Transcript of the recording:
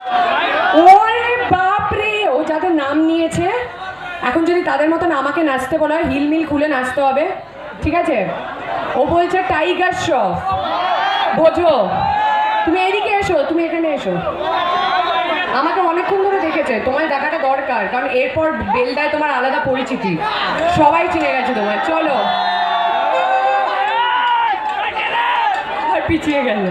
ওরে বাপরে, ও যাদের নাম নিয়েছে এখন যদি তাদের মতন আমাকে নাচতে বলা হয়, হিলমিল খুলে নাচতে হবে, ঠিক আছে? ও বলছে টাইগার শ্রফ, বোঝো? তুমি এদিকে এসো, তুমি এখানে এসো। আমাকে অনেকক্ষণ ধরে দেখেছে, তোমায় দেখাটা দরকার, কারণ এরপর বেলদায় তোমার আলাদা পরিচিতি, সবাই চিনে গেছে তোমার। চলো, আর পিছিয়ে গেল।